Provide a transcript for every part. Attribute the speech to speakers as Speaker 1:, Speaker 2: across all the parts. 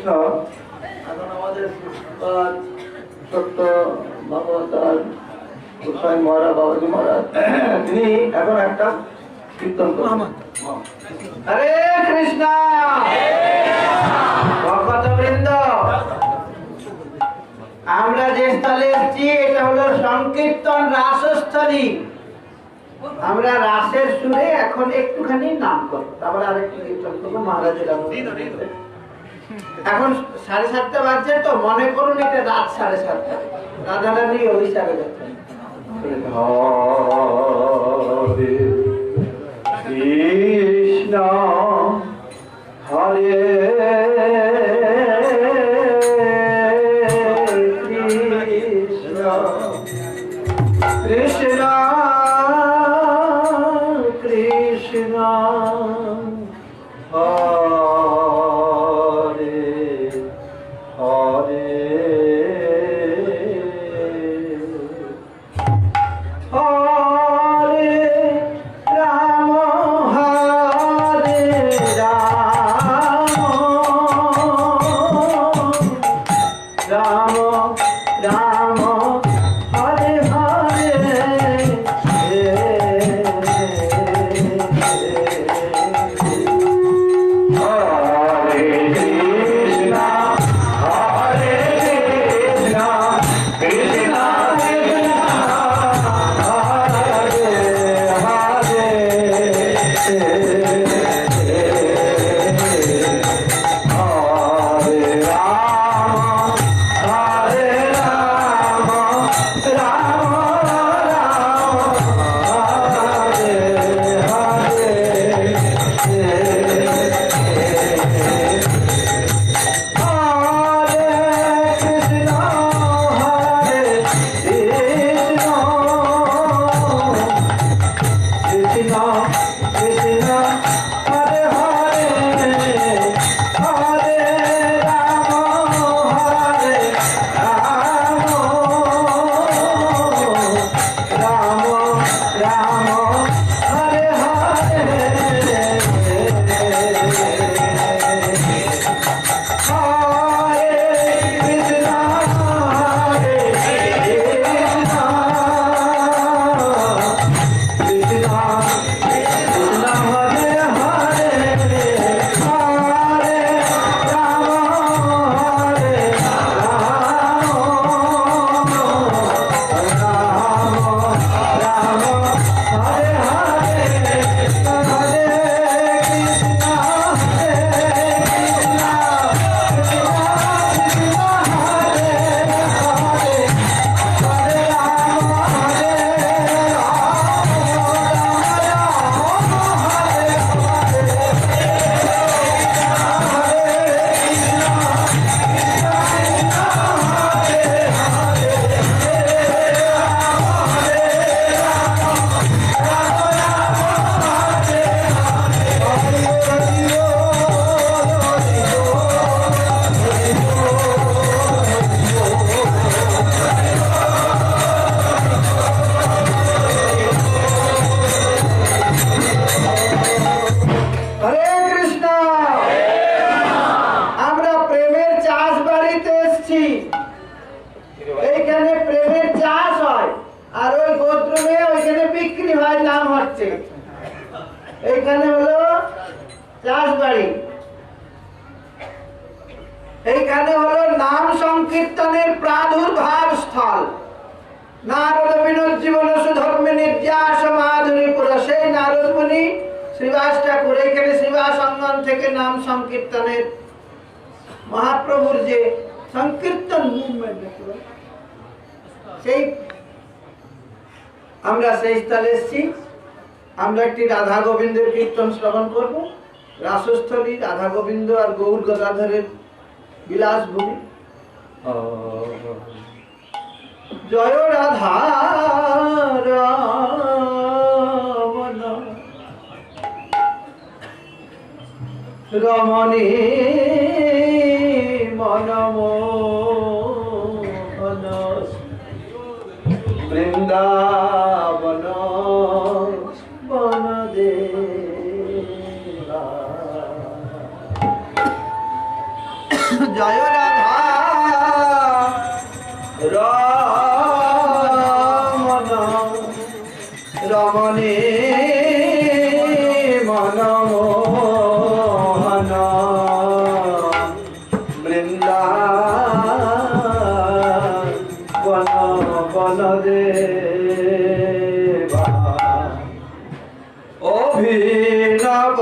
Speaker 1: কৃষ্ণ। এখন আমাদের ছোট্ট ভগবতার গোসাই মহারাজ, বাবাজি মহারাজ, তিনি এখন একটা কীর্তন করবেন। হরে কৃষ্ণ। ভক্তবৃন্দ, আমরা যে স্থলে এসেছি এটা হলো সংকীর্তন রাসস্থলী। আমরা রাসের সুরে এখন একটুখানি নাম করবো, তারপরে আরেকটু কীর্তন করবো মহারাজের। এখন 7:30 বাজছে, তো মনে করুন এটা রাত 7:30। রাধা রানী অভিষেকে যাচ্ছেন। হরে কৃষ্ণ হরে কৃষ্ণ কৃষ্ণ কৃষ্ণ হরে হরে হরে রাম হরে রাম রাম রাম হরে হরে এইখানে হলো চাষবাড়ি, এইখানে হলো নাম সংকীর্তনের প্রাদুর্ভাব স্থল। নারদ বিনোদ জীবন সুধর্মে নির্যাস মাধুরীপুর, সেই নারদ মুনি শ্রীবাস ঠাকুর এখানে শ্রীবাস অঙ্গন থেকে নাম সংকীর্তনের মহাপ্রভুর যে সংকীর্তন মুভমেন্ট, সেই আমরা সেই স্থলে এসেছি। আমরা একটি রাধা গোবিন্দের কীর্তন শ্রবণ করব। রাসস্থলী রাধা গোবিন্দ আর গৌর গদাধরের বিলাস ভূমি। জয় রাধা রমণ রমণী মনমোহন বৃন্দাবন বনদেবা। জয় রাধা রমন রমণী মনমোহন বৃন্দাবন বনদেবা অভিনব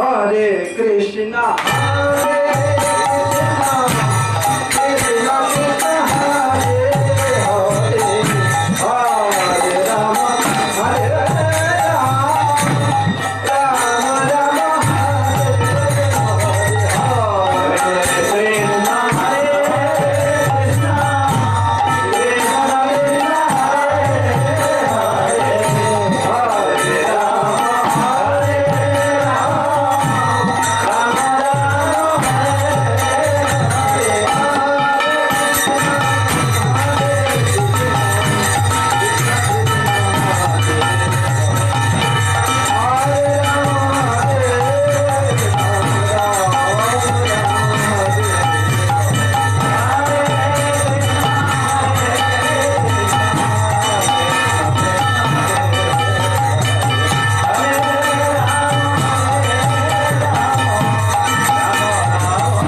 Speaker 1: হরে কৃষ্ণ হরে কৃষ্ণ কৃষ্ণ হরে হরে হরে রাম হরে রাম রাম রাম হরে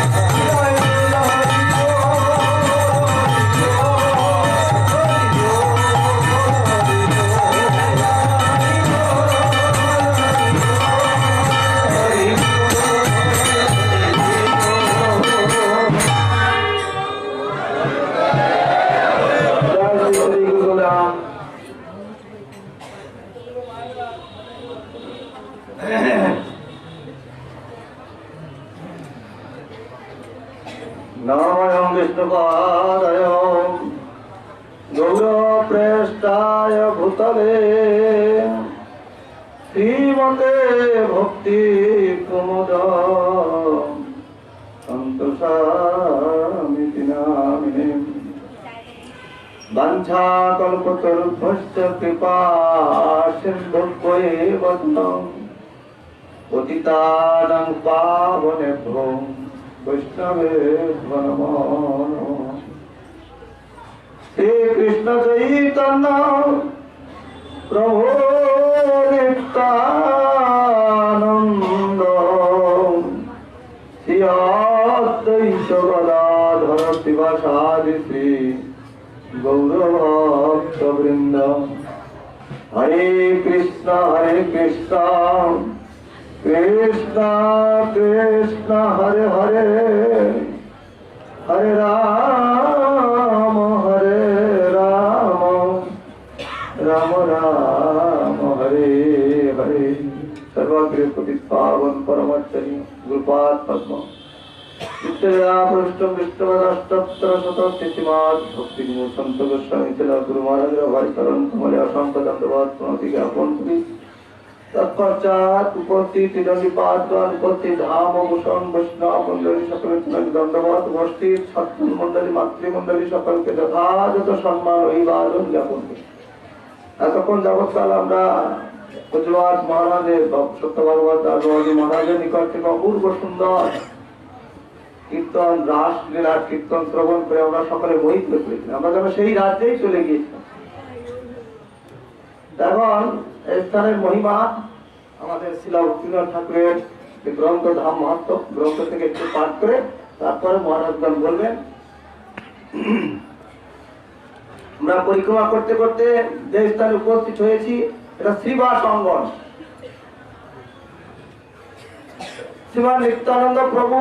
Speaker 1: হরে কৃষ্ণ হরে কৃষ্ণ কৃষ্ণ কৃষ্ণ হরে হরে হরে नमोऽयं विष्णुपादाय गौरप्रेष्ठाय भूतले श्रीमते भक्तिप्रमोद सन्तोषामिति नामिने वाञ्छाकल्पतरुभ्यश्च कृपा सिन्धुभ्येव पतितानां पावनेभ्यो वैष्णवेभ्यो नमो नमः। श्री कृष्ण चैतन्य प्रभु नित्यानंद श्री अद्वैत गदाधर शिवासादि श्री गौरभक्तवृंद। हरे कृष्ण कृष्ण कृष्ण हरे हरे हरे राम राम राम हरे हरे। सर्वाग्रे पावन परमाचार्य गुरुपाद पद्म पृष्ठम विष्णुवदष्टोत्तर शतस्थितिमात् भक्ति संत गोस्वामी चला गुरु महाराज भाई चरण कमले असंख्य दंडवत प्रणति ज्ञापन करी। तत्पश्चात उपस्थित दंडीपादगण उपस्थित धाम भूषण वैष्णव मंडली सकल दंडवत उपस्थित सत्संग मंडली मातृमंडली सकलके যথাযথ সম্মান অভিবাদন জ্ঞাপন করি। এতক্ষণ যাবৎকাল আমরা পূজ্যপাদ মহারাজের সত্য ভগবত দাসবাবু মহারাজের নিকট থেকে অপূর্ব সুন্দর কীর্তন রাস লীলার কীর্তন শ্রবণ করে আমরা সকলে মোহিত করেছি। আমরা যেন সেই রাজ্যেই চলে গিয়েছিলাম। এখন এই স্থানের মহিমা আমাদের শিলা ভক্তিনাথ ঠাকুরের গ্রন্থ ধাম মাহাত্ম্য গ্রন্থ থেকে একটু পাঠ করে তারপরে মহারাজগণ বলবেন। আমরা পরিক্রমা করতে করতে যে স্থানে উপস্থিত হয়েছি এটা শ্রীবাস অঙ্গন। শ্রীমান নিত্যানন্দ প্রভু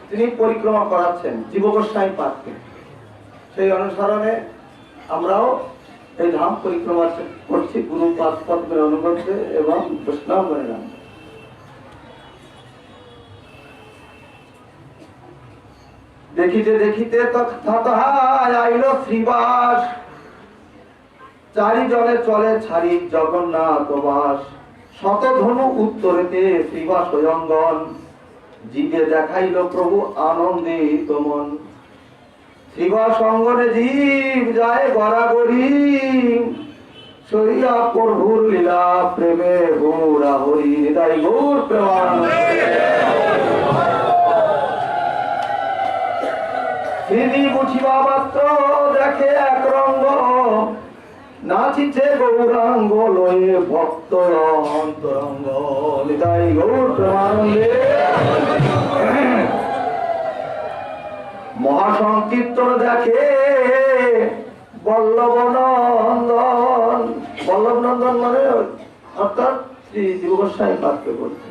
Speaker 1: তিনি পরিক্রমা করাচ্ছেন জীবগোস্বামী পাঠকে। সেই অনুসরণে আমরাও এই ধাম পরিক্রমা করছি গুরু পদ্মের অনুগত্যে এবং বৈষ্ণবের নাম। দেখিতে দেখিতে আইল শ্রীবাস, চারিজনে চলে ছাড়ি জগন্নাথ বাস। শতধনু উত্তরেতে শ্রীবাস অঙ্গন, জীবে দেখাইল প্রভু আনন্দিত মন। শ্রীবাস অঙ্গনে জীব যায় গড়াগড়ি, সরিয়া প্রভুর লীলা প্রেমে গৌরা হরি। তাই গৌর প্রেমানন্দে শ্রীদি বুঝিবা মাত্র দেখে এক রঙ্গ, নাচিছে গৌরাঙ্গ লয়ে ভক্ত অন্তরঙ্গ। তাই গৌর প্রেমানন্দে মহাসংকীর্তন দেখে বল্লভ নন্দন। বল্লভ নন্দন মানে অর্থাৎ শ্রী জীবগোস্বামী পাত্রে বলছে,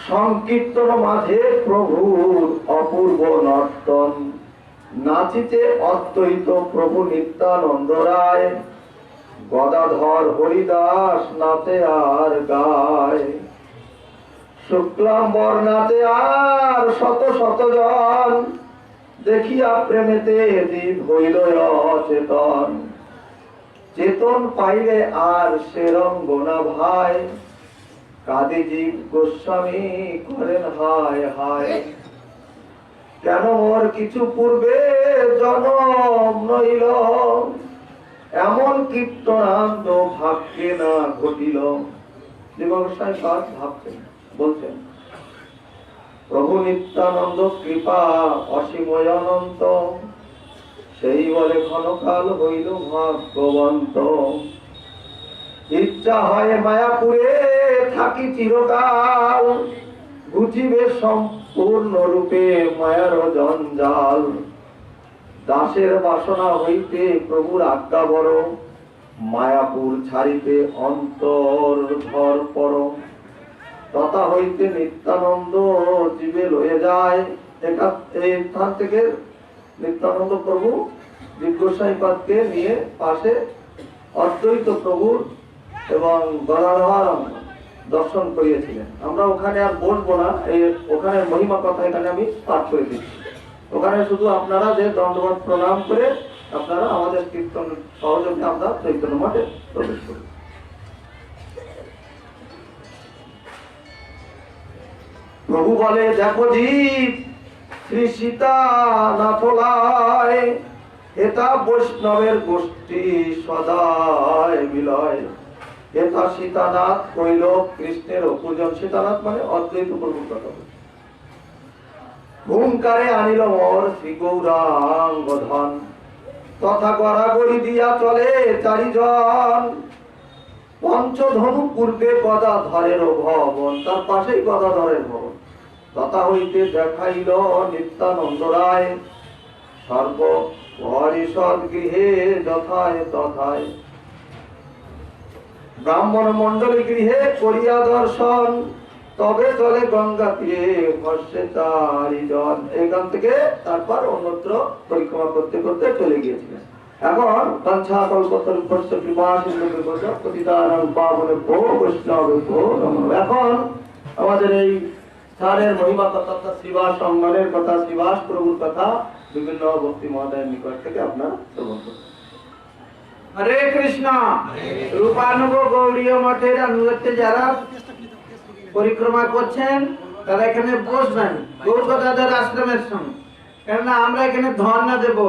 Speaker 1: সংকীর্তন মাঝে প্রভুর অপূর্ব নর্তন, নাচিতে অদ্বৈত প্রভু নিত্যানন্দ রায়, গদাধর হরিদাস নাচে আর গায়, শুক্লাম্বর নাচে আর শত শত জন, দেখিয়া প্রেমেতে জীব হইল অচেতন, চেতন পাইলে আর সে রঙ্গ না ভাই, কাঁদে জীব গোস্বামী করেন হায় হায়, কেন মোর কিছু পূর্বে জনম নইল, এমন কীর্তনান্ত ভাগ্যে না ঘটিল। জীবগোস্বামী পাদ ভাবছেন, বলছেন, প্রভু নিত্যানন্দ কৃপা অসীময় অনন্ত, সেই বলে ক্ষণকাল হইল ভাগ্যবন্ত, ইচ্ছা হয় মায়াপুরে থাকি চিরকাল, ঘুচিবে সম্পূর্ণ রূপে মায়ার জঞ্জাল, দাসের বাসনা হইতে প্রভুর আজ্ঞা বড়, মায়াপুর ছাড়িতে অন্তর ধর পর, তথা হইতে নিত্যানন্দ জীবে লয়ে যায়। এই স্থান থেকে নিত্যানন্দ প্রভু জীবগোস্বামী পাদকে নিয়ে পাশে অদ্বৈত প্রভুর এবং গদাধর দর্শন করিয়েছিলেন। আমরা ওখানে আর বলবো না, এই ওখানে মহিমা কথা এখানে আমি পাঠ করে দিচ্ছি। ওখানে শুধু আপনারা যে দণ্ডবত প্রণাম করে আপনারা আমাদের কীর্তন সহযোগে আমরা চৈতন্য মঠে প্রবেশ করি। প্রভু বলে, দেখো জীব শ্রী সীতা নাথলায়, এটা বৈষ্ণবের গোষ্ঠী সদায় বিলয়, এটা সীতানাথ কইল কৃষ্ণের অপূজন। সীতানাথ মানে অদ্বৈত প্রভুর কথা। হুঙ্কারে আনিল মোর শ্রী গৌরাঙ্গ ধন, তথা গড়াগড়ি দিয়া চলে চারিজন, পঞ্চধনু পূর্বে গদাধরের ভবন, তার পাশেই গদাধরের ভবন, তথা হইতে দেখাইল নিত্যানন্দ রায়, সর্ব পরিষদ গৃহে যথায় তথায়, ব্রাহ্মণ মন্ডলী গৃহে করিয়া দর্শন, তবে চলে গঙ্গা তীরে ভস্যে চারিজন। এখান থেকে তারপর অন্যত্র পরিক্রমা করতে করতে চলে গিয়েছিলেন। এখন বাঞ্ছা কল্পতরুভ্যশ্চ কৃপা সিন্ধুভ্যশ্চ পতিতানাং পাবনেভ্যো বৈষ্ণবেভ্যো নমো নমঃ। এখন আমাদের এই স্থানের মহিমা কথা, শ্রীবাস সম্মানের কথা, শ্রীবাস প্রভুর কথা বিভিন্ন ভক্তি মহোদয়ের নিকট থেকে আপনারা শ্রবণ করুন।
Speaker 2: হরে কৃষ্ণ। রূপানুগ গৌড়ীয় মঠের অনুগত্যে যারা পরিক্রমা করছেন তারা এখানে বসবেন গৌর গদাধর আশ্রমের সঙ্গে, কেননা আমরা এখানে ধর্ণা দেব।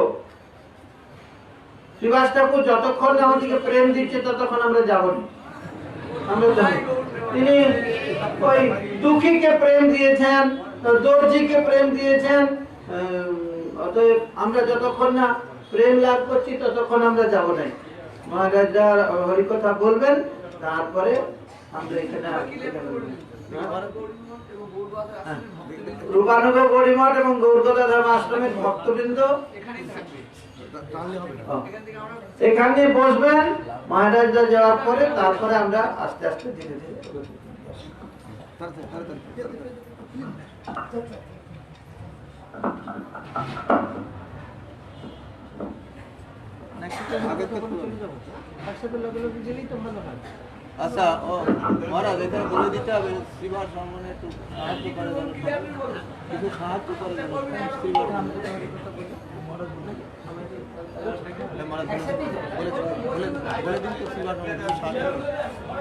Speaker 2: শ্রীবাস ঠাকুর যতক্ষণ আমাদেরকে প্রেম দিচ্ছে ততক্ষণ আমরা যাব না। আমরা তিনি ওই দুঃখীকে প্রেম দিয়েছেন, দর্জিকে প্রেম দিয়েছেন, অতএব আমরা যতক্ষণ না প্রেম লাভ করছি ততক্ষণ আমরা যাব না। মহারাজরা হরিকথা বলবেন, তারপরে আমরা এখানে রূপানুগ গৌড়ী মঠ এবং গৌর গদাধর আশ্রমের ভক্তবৃন্দ এখানে বসবেন। মহারাজরা যাওয়ার পরে তারপরে আমরা আস্তে আস্তে ধীরে ধীরে
Speaker 3: আচ্ছা, ও মহারাজ এখানে বলে দিতে হবে শ্রীবাস সম্মানে একটু সাহায্য করে দেন, একটু সাহায্য করে দেন শ্রীবাস।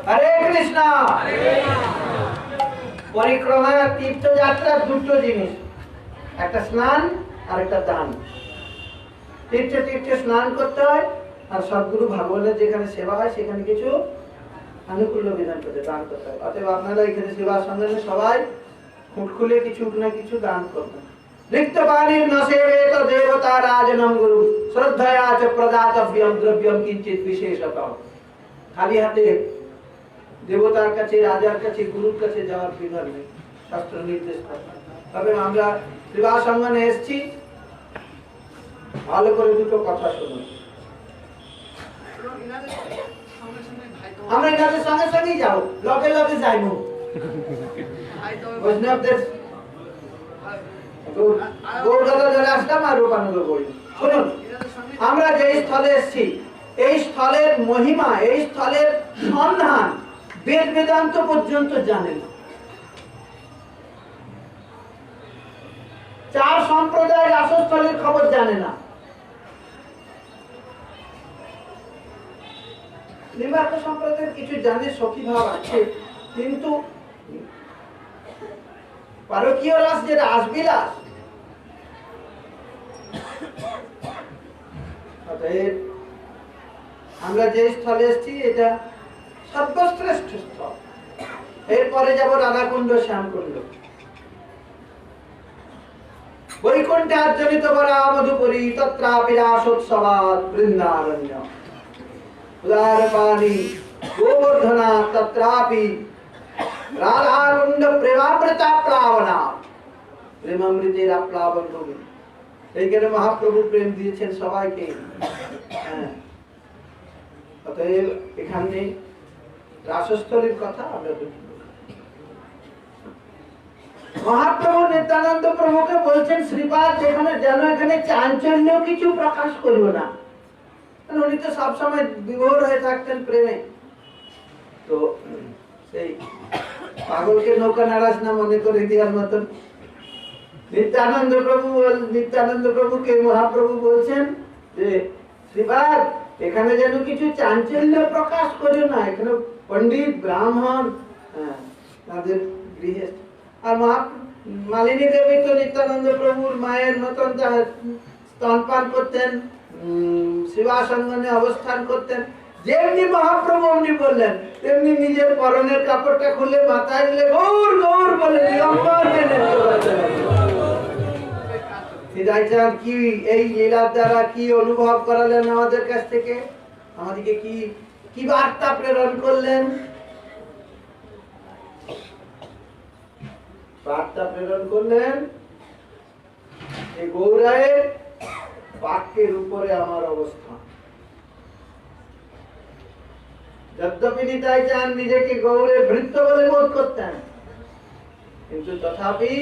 Speaker 2: হরে কৃষ্ণ। পরিক্রমা তীর্থযাত্রা দুটো জিনিস, একটা স্নান আর একটা দান। তীর্থে তীর্থে স্নান করতে হয়, আর সদ্গুরু ভাগবতের যেখানে সেবা হয় সেখানে কিছু আনুকূল্য বিধান করতে দান করতে হয়। অতএব আপনারা এখানে সেবা সঙ্গে সবাই মুখ খুলে কিছু না কিছু দান করবেন। রিক্তবাণীর ন সেবেত দেবতা রাজনম গুরু, শ্রদ্ধয়া চ প্রদাতব্যম দ্রব্যম কিঞ্চিৎ বিশেষতঃ। খালি হাতে দেবতার কাছে, রাজার কাছে, গুরুর কাছে যাওয়ার বিধান নেই, শাস্ত্র নির্দেশ করে। তবে আমরা বিবাহ সঙ্গনে এসেছি, ভালো করে দুটো কথা শুনুন। আমরা এনাদের সঙ্গে সঙ্গেই যাও, লগে লগে যাইব বৈষ্ণবদের গৌরদাদা ধরে আসলাম আর রূপানন্দ বলি। শুনুন, আমরা যে স্থলে এসেছি, এই স্থলের মহিমা, এই স্থলের সন্ধান বেদ বেদান্ত পর্যন্ত জানে না। 4 সম্প্রদায়ের রাসস্থলের খবর জানে না। নিম্বার্ক সম্প্রদায়ের কিছু জানে, সখী ভাব আছে, কিন্তু পারকীয় রাস যে রাসবিলাস, অতএব আমরা যে স্থলে এসেছি এটা সর্বশ্রেষ্ঠ স্থল। এরপরে যাব রাধাকুণ্ড, শ্যামকুণ্ড, বৈকুণ্ঠে আর্জনিত বরা মধুপুরী, তত্রাপি রাসোৎসবাৎ বৃন্দারণ্য, উদার পানি গোবর্ধনা, তত্রাপি রাধাকুণ্ড প্রেমামৃতা প্লাবনা, প্রেমামৃতের আপ্লাবন ভূমি। এইখানে মহাপ্রভু প্রেম দিয়েছেন সবাইকে। অতএব এখানে রাসস্থলীর কথা আমরা বুঝব। মহাপ্রভু নিত্যানন্দ প্রভুকে বলছেন, শ্রীপাদ যেখানে যেন এখানে চাঞ্চল্য কিছু প্রকাশ করবো না। উনি তো সবসময় বিভোর হয়ে থাকতেন প্রেমে। তো সেই পাগলকে নৌকা নারাজ না মনে করে দেওয়ার মতন নিত্যানন্দ প্রভুকে মহাপ্রভু বলছেন যে, শ্রীপাদ এখানে যেন কিছু চাঞ্চল্য প্রকাশ করো না। এখানে পণ্ডিত ব্রাহ্মণ তাদের গৃহে, আর মালিনী দেবী তো নিত্যানন্দ প্রভুর মায়ের মতন স্তনপান করতেন, শিবাসঙ্গনে অবস্থান করতেন। যেমনি মহাপ্রভু অমনি বললেন, তেমনি নিজের পরনের কাপড়টা খুলে মাথায় দিলে গৌর গৌর বলে কি এই লীলার দ্বারা কি অনুভব করালেন আমাদের কাছ থেকে, আমাদেরকে কি কি বার্তা প্রেরণ করলেন। বার্তা প্রেরণ করলেন এই গৌরায়ের বাক্যের উপরে আমার অবস্থান। যদ্যপি নিতাই চান নিজেকে গৌরের ভৃত্য বলে বোধ করতেন, কিন্তু তথাপি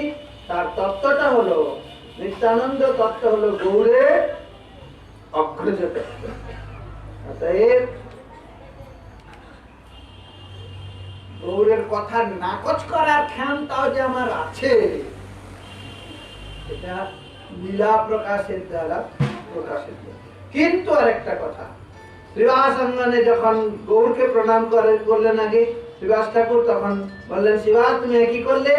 Speaker 2: তার তত্ত্বটা হলো নিত্যানন্দ তত্ত্ব, হলো গৌরের অগ্রজ তত্ত্ব। অতএব গৌরের কথা নাকচ করার ক্ষমতাও যে আমার আছে, এটা লীলা প্রকাশের দ্বারা প্রকাশিত। কিন্তু আরেকটা কথা, শ্রীবাসাঙ্গনে যখন গৌরকে প্রণাম করলেন আগে শ্রীবাস ঠাকুর, তখন বললেন, শিবাস তুমি কি করলে?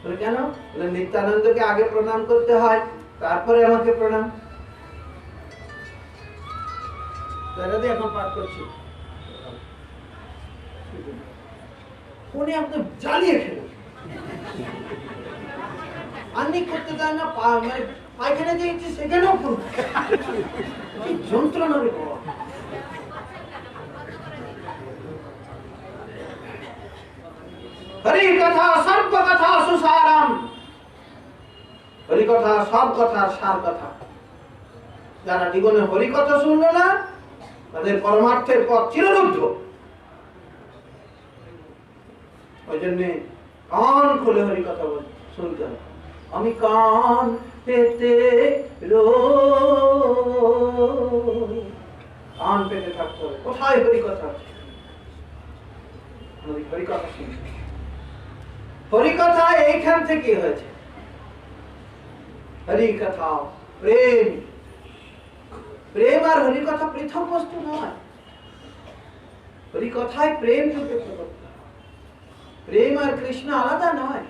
Speaker 2: বলে কেন? বলে নিত্যানন্দকে আগে প্রণাম করতে হয়, তারপরে আমাকে প্রণাম। এখন পাঠ করছি, উনি একদম জ্বালিয়ে ফেলে আন্নিক করতে দেয় না, মানে পায়খানা দিয়েছি সেখানেও যন্ত্রণা। হরি কথা সর্ব কথা সুসারাম, হরি কথা সব কথার সার কথা। যারা জীবনে হরি কথা শুনলো না, তাদের পরমার্থের পথ চিররুদ্ধ। ওই জন্য কান খুলে হরি কথা শুনতে হবে। আমি কান পেতে কান পেতে থাকতে হবে। কোথায় হরি কথা আছে? হরি কথা শুনতে, হরি কথা এইখান থেকে হয়েছে। হরি কথা প্রেম, প্রেম আর হরি কথা পৃথক বস্তু নয়। হরি কথায় প্রেম যুক্ত করতে, প্রেম আর কৃষ্ণ আলাদা নয়।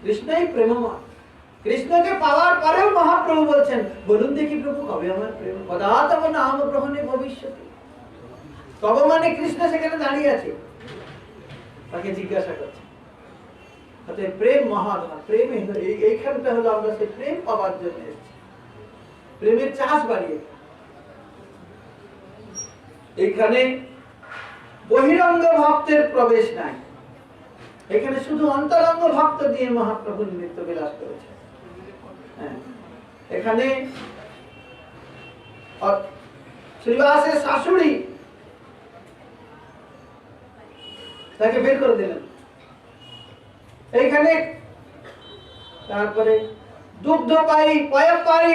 Speaker 2: কৃষ্ণই প্রেমময়। কৃষ্ণকে পাওয়ার পরেও মহাপ্রভু বলছেন, বলুন দেখি প্রভু কবে আমার প্রেম, কদা তব নাম গ্রহণে ভবিষ্যতে। তব মানে কৃষ্ণ সেখানে দাঁড়িয়ে আছে, তাকে জিজ্ঞাসা করছে। প্রেম মহাধন, প্রেম এইখানটা হলো আমরা সেই প্রেম পাওয়ার জন্য এসেছি, প্রেমের চাষ বাড়িয়ে। এখানে বহিরঙ্গ ভক্তের প্রবেশ নাই, এখানে শুধু অন্তরঙ্গ ভক্ত দিয়ে মহাপ্রভু নৃত্য বিলাস করেছে। এখানে শ্রীবাসের শাশুড়ি তাকে বের করে দিলেন। এইখানে তারপরে দুগ্ধপায়ী পয়পায়ী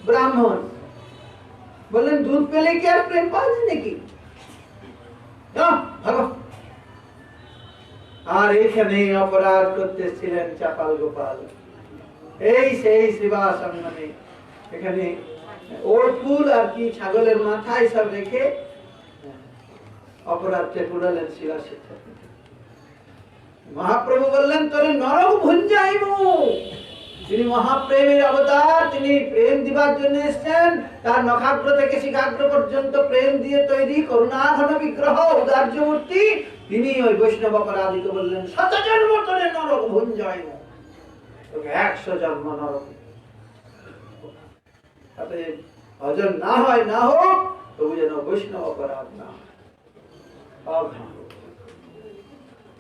Speaker 2: ব্রাহ্মণ বললেন, দুধ পেলে কি আর প্রেম পাওয়া যায় নাকি? ভালো। আর এইখানে অপরাধ করতেছিলেন চাপাল গোপাল, এই সেই শ্রীবাস মানে এখানে ওর ফুল আর কি ছাগলের মাথায় সব রেখে অপরাধকে কুড়ালেন শ্রীবাসের। মহাপ্রভু বললেন, তোরে নরক ভুঞ্জাইব। তিনি মহাপ্রেমের অবতার, তিনি প্রেম দিবার জন্য এসেছেন। তার নখাগ্র থেকে শিখাগ্র পর্যন্ত প্রেম দিয়ে তৈরি করুণা ঘন বিগ্রহ, উদার্য মূর্তি। তিনি ওই বৈষ্ণব অপরাধীকে বললেন, 100 জন্ম তোরে নরক ভুঞ্জাইব, তোকে 100 জন্ম নরক। তাতে ভজন না হয় না হোক, তবু যেন বৈষ্ণব অপরাধ না হয়।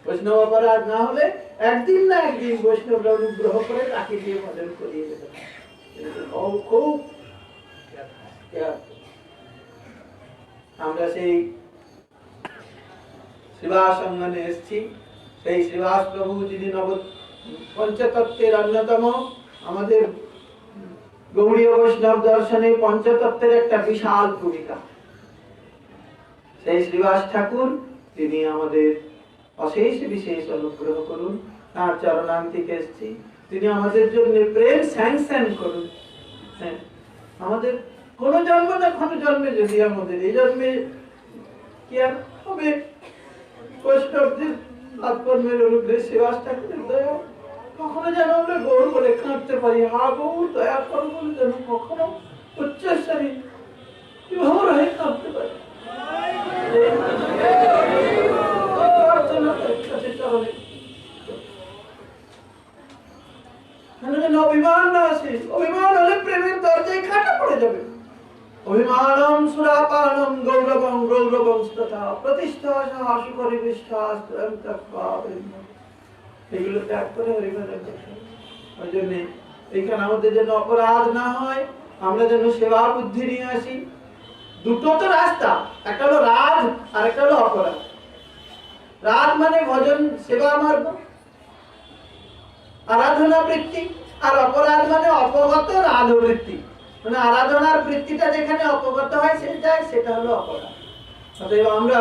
Speaker 2: বৈষ্ণব অপরাধ না হলে একদিন না একদিন বৈষ্ণবরা অনুগ্রহ করে তাকে দিয়ে ভজন করিয়ে দেবে। খুব আমরা সেই শ্রীবাস অঙ্গনে এসেছি। সেই শ্রীবাস প্রভু যিনি পঞ্চতত্ত্বের অন্যতম, আমাদের গৌড়ীয় বৈষ্ণব দর্শনে পঞ্চতত্ত্বের একটা বিশাল ভূমিকা। সেই শ্রীবাস ঠাকুর তিনি আমাদের অশেষ বিশেষ অনুগ্রহ করুন। তার চরণান্তিকে এসেছি, তিনি আমাদের জন্য প্রেম স্যাংশন করুন। হ্যাঁ, আমাদের কোন জন্ম না কোন জন্মে, যদি আমাদের এই জন্মে কি আর হবে, বৈষ্ণবদের আত্মকর্মের অনুগ্রহে শ্রীবাস ঠাকুরের দয়া কখনো যেন আমরা গৌর বলে কাঁদতে পারি, হা গৌর দয়া করো বলে যেন কখনো উচ্চস্বরী বিভোর হয়ে কাঁদতে পারি। অভিমান না আসে, অভিমান হলে প্রেমের দরজায় কাটা পড়ে যাবে। অভিমানম সুরাপানম গৌরবং গৌরবং তথা প্রতিষ্ঠা সাহসী করে বিশ্বাস এগুলো ত্যাগ করে হরিভজন করতে। ওই জন্য এইখানে আমাদের যেন অপরাধ না হয়, আমরা যেন সেবা বুদ্ধি নিয়ে আসি। দুটো তো রাস্তা, একটা হলো রাজ আর একটা হলো অপরাধ। রাজ মানে ভজন সেবা মার্গ, আরাধনা বৃত্তি, আর অপরাধ মানে অপগত রাধ বৃত্তি, মানে আরাধনার বৃত্তিটা যেখানে অপগত হয় সেটা হলো অপরাধ। অতএব আমরা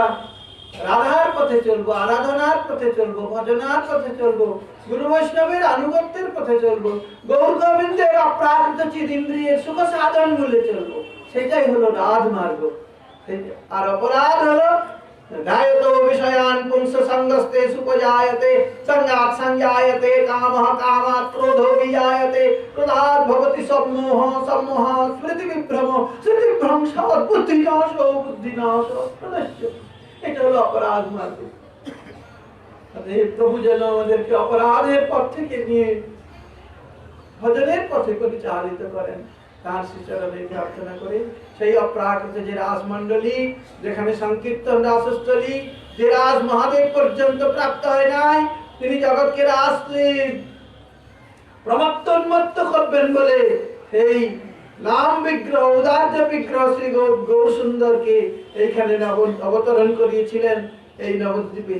Speaker 2: রাধার পথে চলবো, আরাধনার পথে চলবো, ভজনার পথে চলবো, গুরু বৈষ্ণবের আনুগত্যের পথে চলবো, গৌর গোবিন্দের অপ্রাকৃত চিদিন্দ্রিয়ের সুখ সাধন মূল্যে চলবো। সেটাই হলো রাধ মার্গ। আর অপরাধ হলো গায়তো বিষয়ান পুংস সঙ্গস্তে সুপজায়তে সঙ্গাৎ সংজায়তে কামঃ কামাৎ ক্রোধো বিজায়তে ক্রোধাৎ ভবতি সম্মোহ সম্মোহ স্মৃতি বিভ্রম স্মৃতি ভ্রংশাৎ বুদ্ধিনাশ বুদ্ধিনাশ প্রদস্য। এটা হলো অপরাধ মার্গ। প্রভু যেন আমাদেরকে অপরাধের পথ থেকে নিয়ে ভজনের পথে পরিচালিত করেন, তার শ্রীচরণে প্রার্থনা করে সেই অপ্রাকৃত যে রাজমণ্ডলী, যেখানে সংকীর্তন রাসস্থলী, যে রাজ মহাদেব পর্যন্ত প্রাপ্ত হয় নাই, তিনি জগৎকে রাস প্রমত্তোন্মত্ত করবেন বলে এই নাম বিগ্রহ, উদার্য বিগ্রহ শ্রী গৌর সুন্দরকে এইখানে অবতরণ করিয়েছিলেন এই নবদ্বীপে।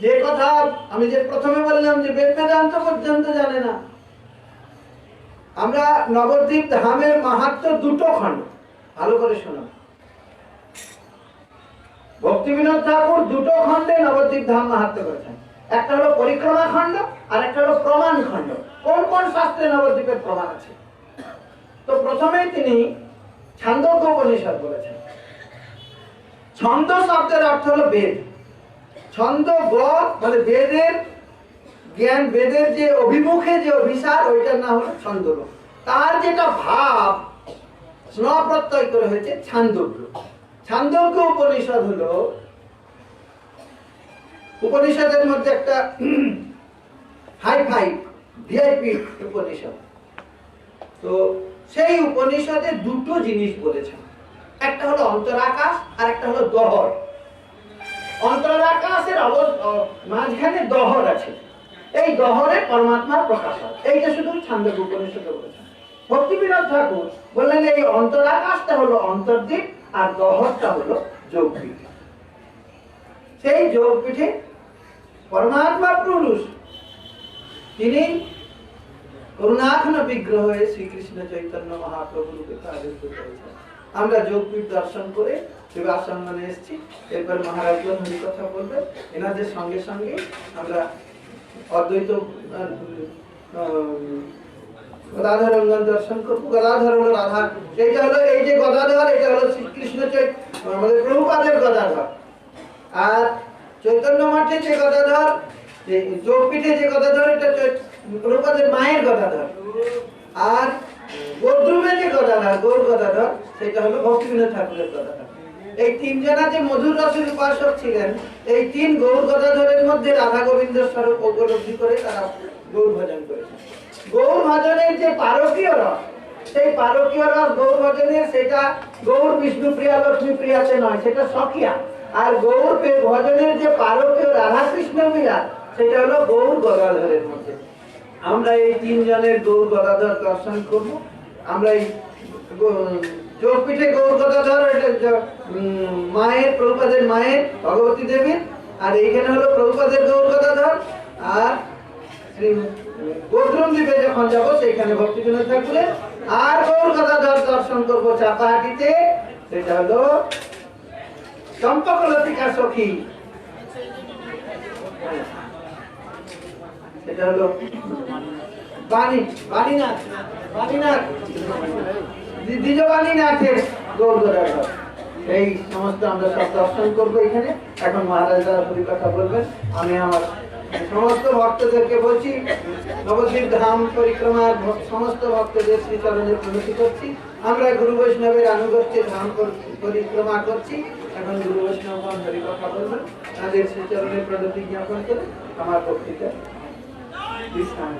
Speaker 2: যে কথা আমি যে প্রথমে বললাম যে বেদ বেদান্ত পর্যন্ত জানে না। আমরা নবদ্বীপ ধামের মাহাত্ম্য দুটো খণ্ড ভালো করে শোনো। ভক্তি বিনোদ ঠাকুর দুটো খণ্ডে নবদ্বীপ ধাম মাহাত্ম্য করেছেন। একটা হলো পরিক্রমা খণ্ড আর একটা হলো প্রমাণ খণ্ড। কোন কোন শাস্ত্রে নবদ্বীপের প্রমাণ আছে। তো প্রথমেই তিনি ছান্দোগ্য উপনিষদ বলেছেন। ছন্দ শব্দের অর্থ হলো বেদ। ছন্দ গ মানে বেদের জ্ঞান, বেদের যে অভিমুখে যে অভিসার, ওইটার নাম হলো ছন্দোগ। তার যেটা ভাব স্ন প্রত্যয় করে হয়েছে ছান্দোগ্য। ছান্দোগ্য উপনিষদ হলো উপনিষদের মধ্যে একটা হাই ফাই ভিআইপি উপনিষদ। তো সেই উপনিষদে দুটো জিনিস বলেছেন, একটা হলো অন্তরাকাশ আর একটা হলো দহর। অন্তরাকাশের মাঝখানে দহর আছে, এই দহরে পরমাত্মার প্রকাশ হয়। এইটা শুধু ছান্দোগ্য উপনিষদে বলেছেন। ভক্তি বিনোদ ঠাকুর বললেন এই অন্তরাকাশটা হলো অন্তর্দ্বীপ আর দহরটা হলো যোগদ্বীপ। সেই যোগপীঠে পরমাত্মা পুরুষ তিনি করুণাঘন বিগ্রহ হয়ে শ্রীকৃষ্ণ চৈতন্য মহাপ্রভু রূপে আবির্ভূত হয়েছেন। আমরা যোগপীঠ দর্শন করে বিবাহ সম্মানে এসেছি। এরপর মহারাজগণ হরি কথা বলবেন। এনাদের সঙ্গে সঙ্গে আমরা অদ্বৈত গদাধর অঙ্গন দর্শন করবো। গদাধর হলো রাধা, এইটা হলো এই যে গদাধর, এটা হলো শ্রীকৃষ্ণ আমাদের প্রভুপাদের গদাধর। আর চৈতন্য মঠে যে গদাধর, যে যোগপীঠে যে গদাধর, এটা প্রভুপাদের মায়ের গদাধর। আর গোদ্রুমে যে গদাধর, গৌর গদাধর, সেটা হলো ভক্তিবিনোদ ঠাকুরের গদাধর। এই তিনজনা যে মধুর রসের উপাসক ছিলেন, এই তিন গৌর গদাধরের মধ্যে রাধা গোবিন্দ স্বরূপ উপলব্ধি করে তারা গৌর ভজন করেছেন। গৌর ভজনের যে পারকীয় রস, সেই পারকীয় রস গৌর ভজনের, সেটা গৌর বিষ্ণু প্রিয়া লক্ষ্মী প্রিয়াতে নয়, সেটা সখিয়া। আর গৌর ভজনের যে পারকীয় রাধা কৃষ্ণ মিলা, সেটা হলো গৌর গদাধরের মধ্যে। আমরা এই তিনজনের গৌর গদাধর দর্শন করব। আমরা এই যোগপীঠে গৌর গদাধর, এটা মায়ের, প্রভুপাদের মায়ের ভগবতী দেবীর। আর এইখানে হলো প্রভুপাদের গৌর গদাধর। আর গোদ্রুম দ্বীপে যখন যাবো সেখানে ভক্তিবিনোদ ঠাকুরের। আর গৌর গদাধর দর্শন করবো চাপাহাটিতে, সেটা হলো চম্পকলতিকা সখী, সেটা হলো বাণীনাথ দ্বিজবাণীনাথের গৌর গদাধর। এই সমস্ত আমরা সব দর্শন করবো এখানে। এখন মহারাজা কথা বলবেন। আমি আমার সমস্ত ভক্তদেরকে বলছি, নবদ্বীপ ধাম পরিক্রমার সমস্ত ভক্তদের শ্রীচরণে প্রণতি করছি। আমরা গুরু বৈষ্ণবের আনুগত্যে ধাম পরিক্রমা করছি। এখন গুরু বৈষ্ণবগণ হরি কথা বলবেন, তাদের শ্রীচরণে প্রণতি জ্ঞাপন করে আমার বক্তৃতা বিশ্রাম।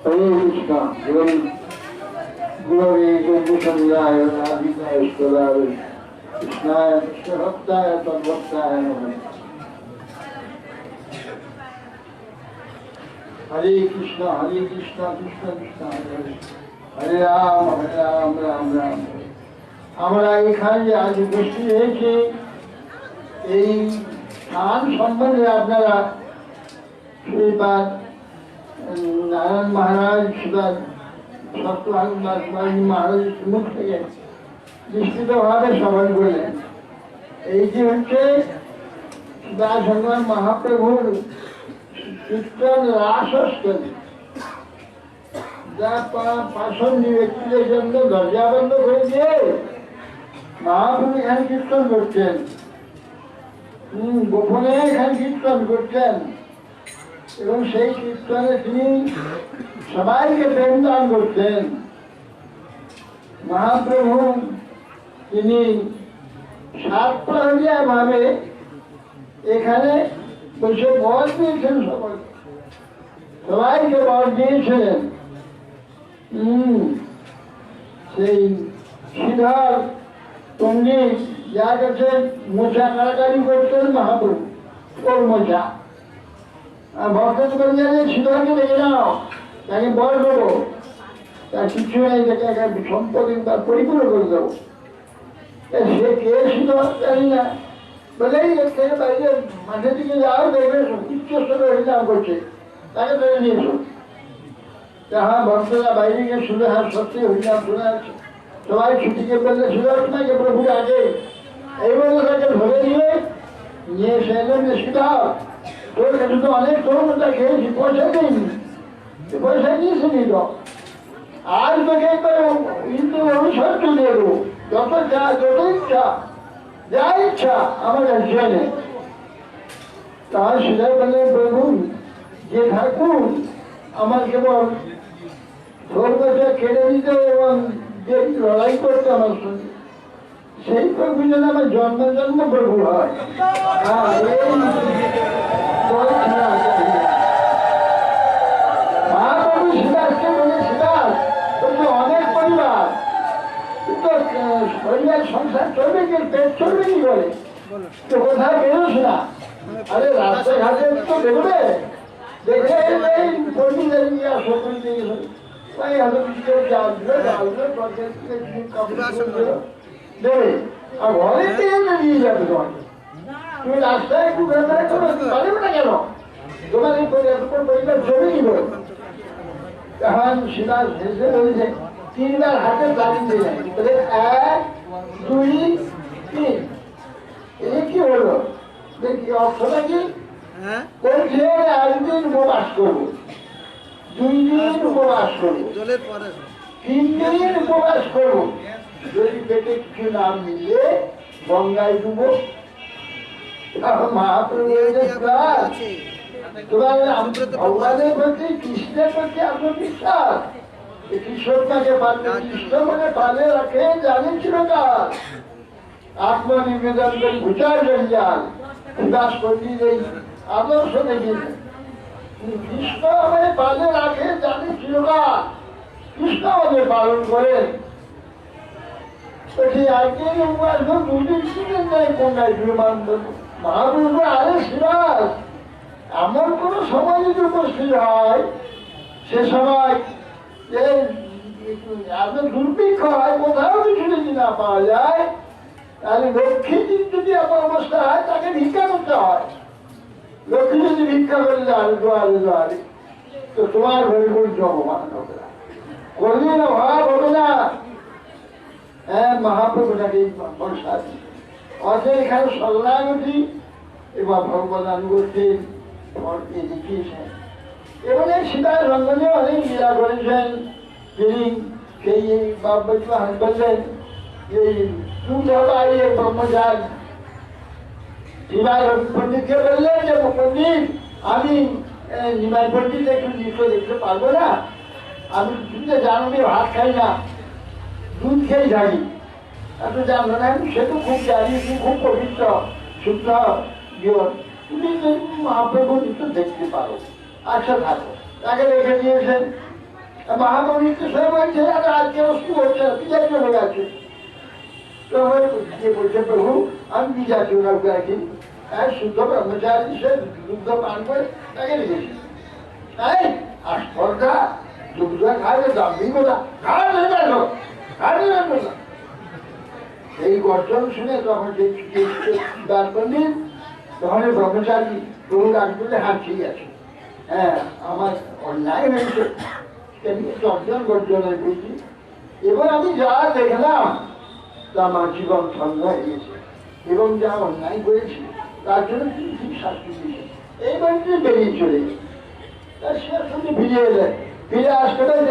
Speaker 1: হরে কৃষ্ণ। গুরবে গোবিন্দায় নাভিকায় স্তরায় কৃষ্ণায় কৃষ্ণভক্তায় তদ্ভক্তায় নমঃ। হরে কৃষ্ণ কৃষ্ণ কৃষ্ণ হরে হরে, হরে রাম রাম রাম হরে। আমরা এখানে আজ উপস্থিত হয়েছি, এই স্থান সম্বন্ধে আপনারা শ্রীপাদ নারায়ণ মহারাজ, শ্রীপাদ মহারাজের মুখ থেকে নিশ্চিতভাবে স্মরণ করলেন। এই যে হচ্ছে ভগবান মহাপ্রভুর কীর্তন রাসস্থলী, যা পাষণ্ড ব্যক্তিদের জন্য দরজা বন্ধ করে দিয়ে মহাপ্রভু এখানে কীর্তন করছেন, গোপনে এখানে কীর্তন করছেন। এবং সেই কীর্তনে তিনি সবাইকে প্রেম দান করছেন। মহাপ্রভু তিনি সাতপ্রহরিয়া ভাবে এখানে বসে বর দিয়েছেন, সবাইকে বর দিয়েছিলেন। সেই শ্রীধর পণ্ডিত যার কাছে মোছা কারাকারি করতেন মহাপ্রভু, ওর মোছা ভক্ত করে শ্রীধরকে দেখে যাও, তাকে বর দেবো, তার কিছু নেই, তাকে একটা সম্পত্তি তার পরিপূর্ণ করে দেবো। সে কে শ্রীধর জানি না, বলেই বাইরে মাঠের দিকে যাও, দেখবে উচ্চস্তরে হরিনাম করছে, তাকে ধরে নিয়েছো। হ্যাঁ, ভক্তরা বাইরে গিয়ে শুনে, হ্যাঁ সত্যি হরিনাম শুনে আছে। সবাই ছুটিকে বললে শ্রীধর নাকি প্রভুর আগে, এই বলে তাকে ধরে নিয়ে এসে এলেন। শ্রীধর, তোর কাছে তো অনেক তরুণতা খেয়েছি, পয়সা দিইনি, পয়সা দিয়েছি নিল, আজ তোকে কিন্তু অনুসর্য দেবো, যত ইচ্ছা, যা ইচ্ছা আমার কাছে নেই। তার শ্রীধর বললেন, প্রভু যে ঠাকুর আমার কেবল স্বর্গটা কেড়ে দিত এবং যে লড়াই করতো আমার সঙ্গে, সেই প্রভু যেন আমার জন্ম জন্ম প্রভু হয়। মহাপ্রভু শিবাসকে বলে, শিবাস বলছে অনেক পরিবার, পরিবার সংসার চলবে কি, পেট চলবে কি করে, তো কোথায় বেরোস না। আরে রাস্তাঘাটে তো দেখবে, দেখে পন্ডিতের নিয়ে আসো,
Speaker 4: ওই হয়তো কিছু করে জাল দিল পঞ্চায়েত থেকে কিছু কাপড় দিল দেবে আর ঘরে থেকে নিয়ে যাবে তোমাকে তুমি রাস্তায় একটু ঘোরাফেরা করো পারবে না কেন তোমার এই পরিবার জমি নিল এখন সেটা ভেসে রয়েছে 3 বার হাতে তালি দিয়ে যায় 1 2 3 এই কি হলো দেখি অর্থটা কি
Speaker 3: হ্যাঁ
Speaker 4: বলছে 1 দিন উপবাস করবো 2 দিন উপবাস করবো
Speaker 3: জলের পরে
Speaker 4: 3 দিন উপবাস করবো যদি পেটে কিছু না মিললে গঙ্গায় ডুবো মহাপ্রভু তোমার ভগবানের প্রতি কৃষ্ণের প্রতি আত্মবিশ্বাস কৃষ্ণটাকে পালে কৃষ্ণ মানে পালে রাখে জানি চিরকাল আত্মনিবেদন করে ঘুচার জঞ্জাল দাস পণ্ডিত এই আদর্শ দেখিয়েছেন কৃষ্ণ আমাদের পালে রাখে জানি চিরকাল কৃষ্ণ আমাদের পালন করেন একদিন উপবাস 2 দিন 3 দিন নেই গঙ্গায় মহাপ্রভু আরে শিবাস এমন কোন সময় যদি উপস্থিত হয় সে সময় এত দুর্ভিক্ষ হয় কোথাও কিছু যদি না পাওয়া যায় তাহলে লক্ষ্মী দিন যদি এমন অবস্থা হয় তাকে ভিক্ষা করতে হয় লক্ষ্মী যদি ভিক্ষা করে যায় দুয়ারে দুয়ারে তো তোমার ঘরে কোনো জগমান হবে না কোনদিন অভাব হবে না হ্যাঁ মহাপ্রভুটাকে ভরসা দিই অথবা এখানে শরণাগতি এবার ভগবান আনুগত্যের দেখিয়েছেন এবারে সীতার রঙ্গনে অনেক লীলা করেছেন তিনি সেই বাবু বললেন এই দুধাবাই ব্রহ্মচার নিমাই পণ্ডিতকে বললেন যে পণ্ডিত আমি নিমাই পণ্ডিত একটু নৃত্য দেখতে পারবো না আমি দুধে জানি ভাত খাই না দুধ খেয়ে থাকি এত জানলো না সে তো খুব জানি খুব পবিত্র শুদ্ধ জীবন তুমি মহাপ্রভু নৃত্য দেখতে পারো আচ্ছা থাকো তাকে রেখে দিয়েছেন মহাপ্রভু নৃত্য সে বলছে আজকে বস্তু হচ্ছে বিজয় চলে গেছে তো বলছে প্রভু আমি বিজয় চলে রাখি শুদ্ধ ব্রহ্মচারী সে দুগ্ধ পান করে তাকে রেখেছি তাই আস্পর্ধা দুগ্ধ খাবে দামি গোলা খাওয়া না এই গর্জন শুনে তখন দান করলেন তখন ব্রহ্মচারী প্রভু ডাক করলে হ্যাঁ ঠিক আছে হ্যাঁ আমার অন্যায় হয়েছে তর্জন গর্জনের বুঝি এবার আমি যা দেখলাম তা আমার জীবন ছন্দ হয়ে গেছে এবং যা অন্যায় করেছি তার জন্য তিনি ঠিক শাস্তি দিয়েছেন এইবার তিনি বেরিয়ে চলে গেছে তার সে শুনে ফিরে এলেন ফিরে আসতে পারে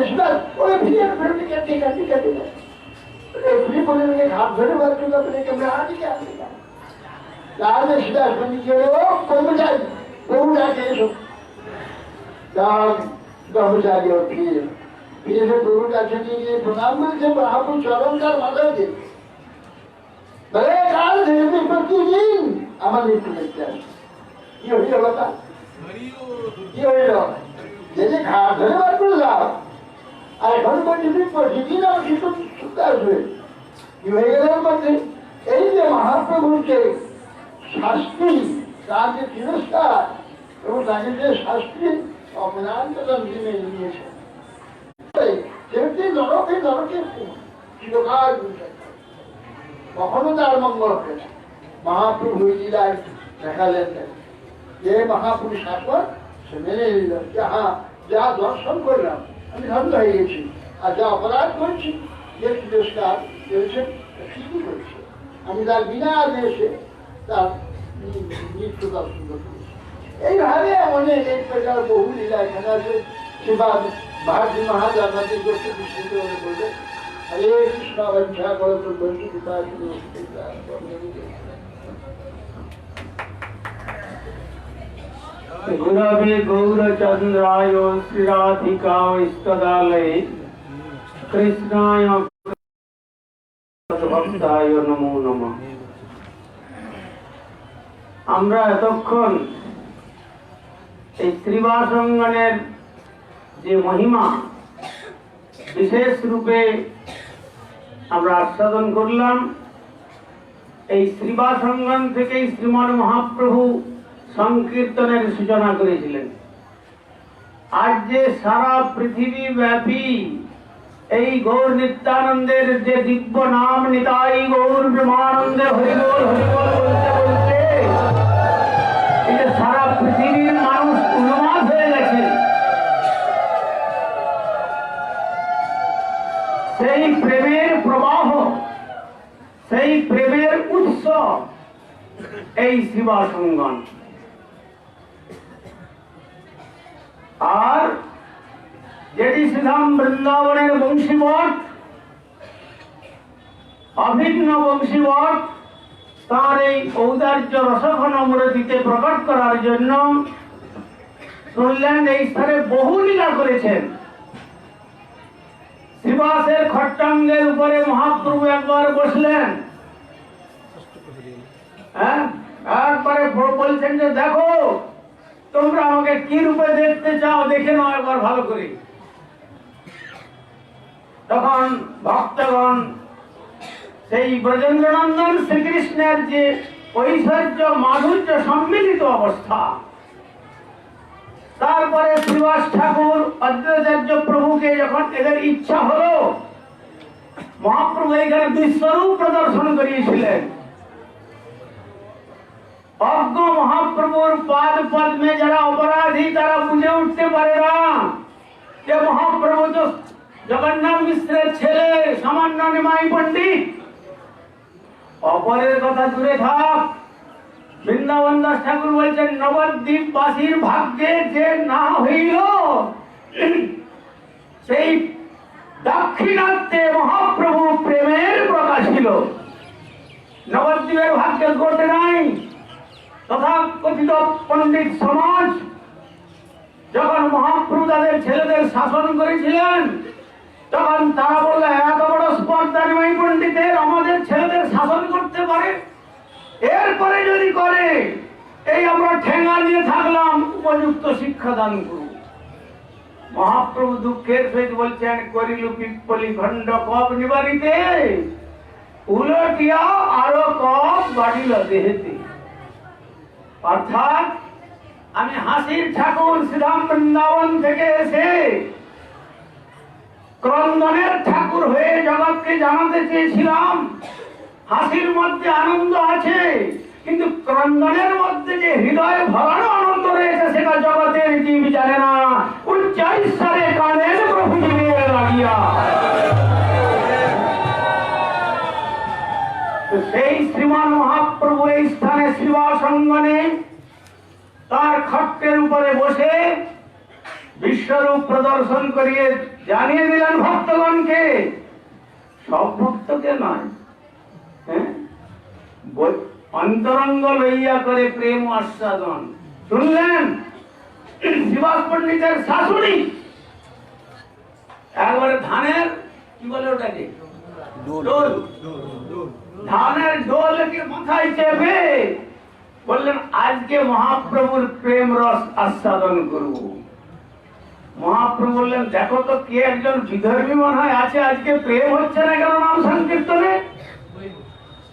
Speaker 4: ওরা ফিরে ঠিক আছে ঠিক আছে ফিরে বলে হাত ধরে বার করলে আপনি কেমন আগে আসবে না তাহলে সেটা শুনি গেলে ও কর্মচারী বহু ডাকে এসো তার কর্মচারী ও ফিরে ফিরে এসে প্রভুর কাছে নিয়ে প্রণাম করেছে মহাপুর চরণকার মাথায় দিয়ে বলে কাল থেকে প্রতিদিন আমার মৃত্যু দেখতে আসে কি হইল কথা কি হইল যে ঘাট ধরে বার করে যাও আর এখন প্রতিদিন আমার কিছু শুনতে আসবে কি হয়ে গেলেন বলছে এই যে মহাপ্রভুর যে শাস্তি তার যে তিরস্কার এবং তাকে যে শাস্তি অপরান্তন মেনে নিয়েছে সেটি নরকে নরকে চিরকাল কখনো তার মঙ্গল হবে না মহাপ্রভু লীলায় দেখালেন যে মহাপুরুষ শাসন সে মেনে নিল যে হ্যাঁ যা দর্শন করলাম আমি ধন্য হয়ে গেছি আর যা অপরাধ করছি যে তিরস্কার করেছে ঠিকই করেছে আমি তার বিনা আদেশে তার মৃত্যু দর্শন করেছি এইভাবে অনেক এক প্রকার বহু লীলা এখানে আছে শিবাদ ভারতী মহারাজ আমাদের করতে বিস্তৃত হয়ে বলবে হরে কৃষ্ণ বঞ্ছা করত বন্ধু পিতা
Speaker 1: गुरवे गौरचंद्राय श्रीराधिकास्तदालये कृष्णाय भक्ताय नमो नमः। আমরা এতক্ষণ এই শ্রীবাসঙ্গনের যে মহিমা বিশেষ রূপে আমরা আস্বাদন করলাম। এই শ্রীবাসঙ্গন থেকেই শ্রীমন মহাপ্রভু সংকীর্তনের সূচনা করেছিলেন।
Speaker 5: আজ যে সারা পৃথিবী ব্যাপী এই গৌর নিত্যানন্দের যে দিব্য নাম নিতাই গৌর প্রেমানন্দে হরিবোল হরিবোল বলতে বলতে এই যে সারা পৃথিবীর মানুষ উন্মাদ হয়ে গেছে, সেই প্রেমের প্রবাহ, সেই প্রেমের উৎস এই শিবাসঙ্গন। আর যেটি শ্রীধাম বৃন্দাবনের বংশীবট, অভিন্ন বংশীবট, তার এই ঔদার্য রসঘন মূর্তিতে প্রকট করার জন্য শুনলেন এই স্থানে বহু লীলা করেছেন। শ্রীবাসের খট্টাঙ্গের উপরে মহাপ্রভু একবার বসলেন, হ্যাঁ, একবারে বলছেন যে দেখো তোমরা আমাকে কি রূপে দেখতে চাও, দেখে নাও একবার ভালো করে। তখন ভক্তগণ সেই ব্রজেন্দ্রনন্দন শ্রীকৃষ্ণের যে ঐশ্বর্য মাধুর্য সম্মিলিত অবস্থা, তারপরে শ্রীবাস ঠাকুর অদ্বৈতাচার্য প্রভুকে যখন এদের ইচ্ছা হলো, মহাপ্রভু এখানে বিশ্বরূপ প্রদর্শন করিয়েছিলেন। অজ্ঞ মহাপ্রভুর পাদ পদ্মে যারা অপরাধী তারা বুঝে উঠতে পারে না যে মহাপ্রভু তো জগন্নাথ মিশ্রের ছেলে, সামান্য নিমাই পণ্ডিত। অপরের কথা দূরে থাক, বৃন্দাবন দাস ঠাকুর বলছেন নবদ্বীপবাসীর ভাগ্যে যে না হইল সেই দাক্ষিণাত্যে মহাপ্রভু প্রেমের প্রকাশ ছিল। নবদ্বীপের ভাগ্যে ঘটে নাই। তথা কথিত পণ্ডিত সমাজ যখন মহাপ্রভু তাদের ছেলেদের শাসন করেছিলেন, তখন তারা বললে এত বড় স্পর্ধা নিমাই পণ্ডিতের, আমাদের ছেলেদের শাসন করতে পারে, এরপরে যদি করে এই আমরা ঠেঙ্গা নিয়ে থাকলাম, উপযুক্ত শিক্ষা দান করব। মহাপ্রভু দুঃখের সহিত বলছেন করিল পিপ্পলি খণ্ড কপ নিবারিতে, উলটিয়া আরো কপ বাড়িল দেহেতে। অর্থাৎ আমি হাসির ঠাকুর শ্রীধাম বৃন্দাবন থেকে এসে ক্রন্দনের ঠাকুর হয়ে জগৎকে জানাতে চেয়েছিলাম হাসির মধ্যে আনন্দ আছে, কিন্তু ক্রন্দনের মধ্যে যে হৃদয়ে ভরানো আনন্দ রয়েছে সেটা জগতের জীব জানে না। উচ্চাইশ্বরে কানের প্রভু জীবের লাগিয়া। সেই শ্রীমান মহাপ্রভু এই স্থানে শিবাসঙ্গনে তার খট্টের উপরে বসে বিশ্বরূপ প্রদর্শন করিয়ে জানিয়ে দিলেন ভক্তগণকে, সব ভক্তকে নয়, অন্তরঙ্গ লইয়া করে প্রেম আস্বাদন। শুনলেন শিবাস পণ্ডিতের শাশুড়ি একবারে ধানের কি বলে ওটাকে ডোল, ধানের ডোলকে মাথায় চেপে বললেন আজকে মহাপ্রভুর প্রেম রস আস্বাদন করব। মহাপ্রভু বললেন দেখো তো কে একজন বিধর্মী মনে হয় আছে, আজকে প্রেম হচ্ছে না কেন নাম সংকীর্তনে?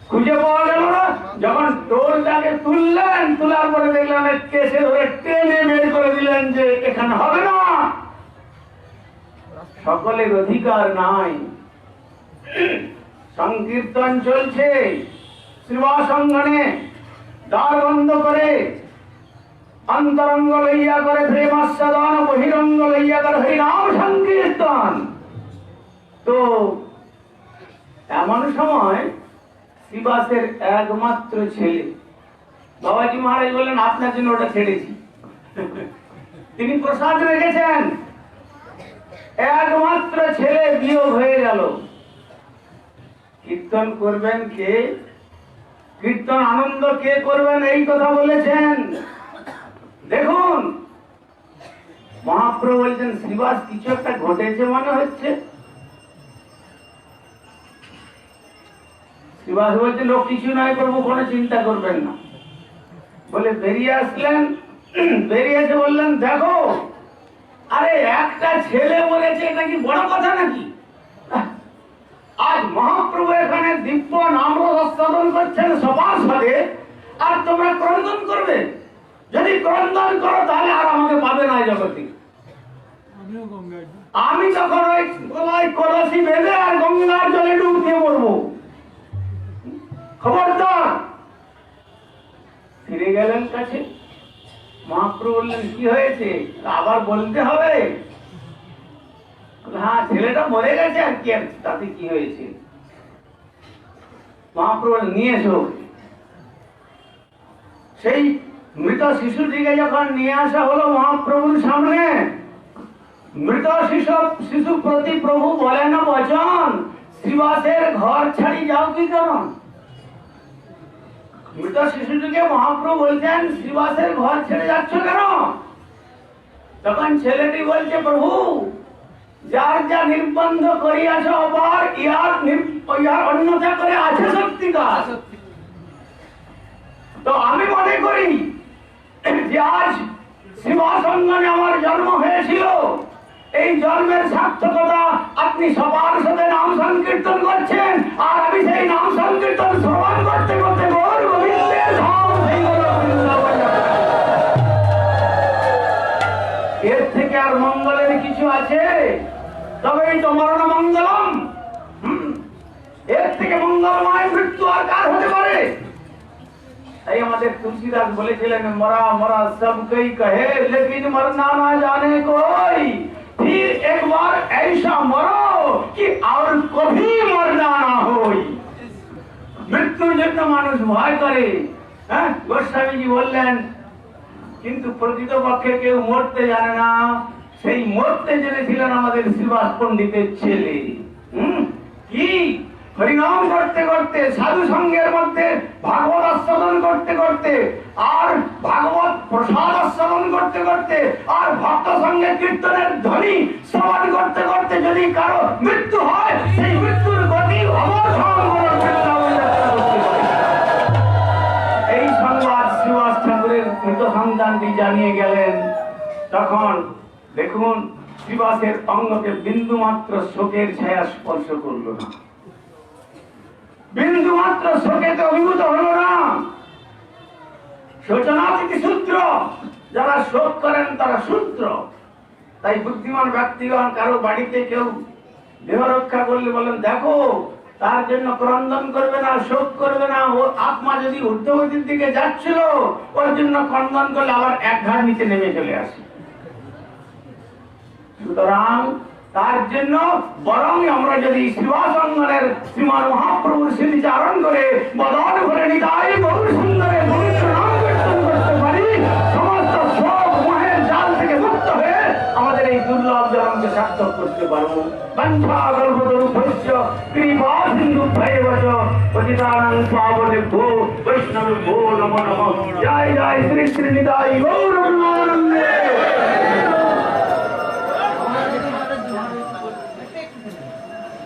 Speaker 5: খুঁজে পাওয়া গেল না। যখন ডোলটাকে তুললেন, তোলার পরে দেখলেন কেসে ধরে টেনে বের করে দিলেন যে এখানে হবে না, সকলের অধিকার নাই। সংকীর্তন চলছে, শিবাসঙ্গনে দ্বার বন্ধ করে অন্তরঙ্গ লইয়া করে প্রেমাস্বাদন, বহিরঙ্গ লইয়া করে হরিনাম সংকীর্তন। তো এমন সময় শ্রীবাসের একমাত্র ছেলে বাবাজি মহারাজ বললেন আপনার জন্য ওটা ছেড়েছি। তিনি প্রসাদ রেখেছেন, একমাত্র ছেলে বিয়োগ হয়ে গেল। কীর্তন করবেন কে, কীর্তন আনন্দ কে করবেন এই কথা বলেছেন। দেখুন মহাপ্রভু বলছেন শ্রীবাস কিছু একটা ঘটেছে মনে হচ্ছে। শ্রীবাস বলছে লোক কিছু নয় করবো, কোনো চিন্তা করবেন না বলে বেরিয়ে আসলেন। বেরিয়ে এসে বললেন দেখো আরে একটা ছেলে বলেছে, এটা কি বড় কথা নাকি? আজ মহাপ্রভু এখানে দিব্য নামরসাদন করছেন সবার সাথে, আর তোমরা ক্রন্দন করবে? যদি ক্রন্দন করো তাহলে আর আমাকে পাবে না জগতে। আমি তখন ওই গলায় কলসি বেঁধে আর গঙ্গার জলে ডুব দিয়ে মরবো। খবরদার। ফিরে গেলেন কাছে। মহাপ্রভু বললেন কি হয়েছে? আবার বলতে হবে? হ্যাঁ, ছেলেটা মরে গেছে আর কি, আর তাতে কি হয়েছে? মহাপ্রভু নিয়ে এসো। সেই মৃত শিশুটিকে যখন নিয়ে আসা হলো মহাপ্রভুর সামনে, মৃত শিশু প্রতি প্রভু বলেন বচন, শ্রীবাসের ঘর ছাড়ি যাও কি কারণ? মৃত শিশুটিকে মহাপ্রভু বলছেন শ্রীবাসের ঘর ছেড়ে যাচ্ছ কেন? তখন ছেলেটি বলছে, প্রভু যার যা নির্বন্ধ করিয়াছ অপার, ইহার অন্যথা করে আছে সত্যিকার। তো আমি মনে করি যে আজ শ্রীবাস অঙ্গনে আমার জন্ম হয়েছিল, এই জন্মের সার্থকতা আপনি সবার সাথে নাম সংকীর্তন করছেন, আর আমি সেই নাম সংকীর্তন শ্রবণ করতে করতে গৌর গোবিন্দের ধাম সেই বৃন্দাবন যাত্রা। এর থেকে আর মঙ্গলের কিছু আছে? তবেই তো মরণ মঙ্গলম। এর থেকে মঙ্গলময় মৃত্যু আর কার হতে পারে? তাই আমাদের তুলসীদাস বলেছিলেন, মরা মরা সবকই কহে লেকিন মরনা না জানে কোই, फिर एक बार ऐसा मरो कि और कभी मरना ना होई। মৃত্যুর জন্য মানুষ ভয় করে। হ্যাঁ, গোস্বামীজি বললেন কিন্তু প্রকৃতপক্ষে কেউ মরতে জানে না। সেই মরতে জেনেছিলেন আমাদের শ্রীবাস পণ্ডিতের ছেলে। কি হরিনাম করতে করতে, সাধু সঙ্গের মধ্যে ভাগবত আস্বাদন করতে করতে, আর ভাগবত প্রসাদ আস্বাদন করতে করতে, আর ভক্ত সঙ্গে কীর্তনের ধ্বনি শ্রবণ করতে করতে যদি কারো মৃত্যু হয়, সেই মৃত্যুর গতি অবসান করে বৃন্দাবন যাত্রা করতে পারে। এই সংবাদ শ্রীবাস ঠাকুরের মৃত সন্তানটি জানিয়ে গেলেন। তখন দেখুন শ্রীবাসের অঙ্গকে বিন্দু মাত্র শোকের ছায়া স্পর্শ করলো না, বিন্দু মাত্র শোকেতে অভিভূত হলো না। শোচনা থেকে সূত্র, যারা শোক করেন তারা সূত্র। তাই বুদ্ধিমান ব্যক্তিগণ কারো বাড়িতে কেউ দেহ রক্ষা করলে বলেন, দেখো তার জন্য ক্রন্দন করবে না, শোক করবে না। ওর আত্মা যদি ঊর্ধ্বগতির দিকে যাচ্ছিল, ওর জন্য ক্রন্দন করলে আবার এক ঘাট নিচে নেমে চলে আসে। সুতরাং তার জন্য বরং আমরা যদি শ্রীবাস অঙ্গনের শ্রীমান মহাপ্রভুর স্মৃতিচারণ করে বদন ভরে নিতাই বহু সুন্দরে পবিত্র নাম কীর্তন করতে পারি, সমস্ত শোক মোহের জাল থেকে মুক্ত হয়ে আমাদের এই দুর্লভ জন্মকে সার্থক করতে পারবো। বাঞ্ছা কল্পতরুভ্যশ্চ কৃপা সিন্ধুভ্যেব চ পতিতানাং পাবনেভ্যো বৈষ্ণবেভ্যো নমো নমঃ। জয় জয় শ্রী শ্রী নিতাই গৌর প্রেমানন্দে।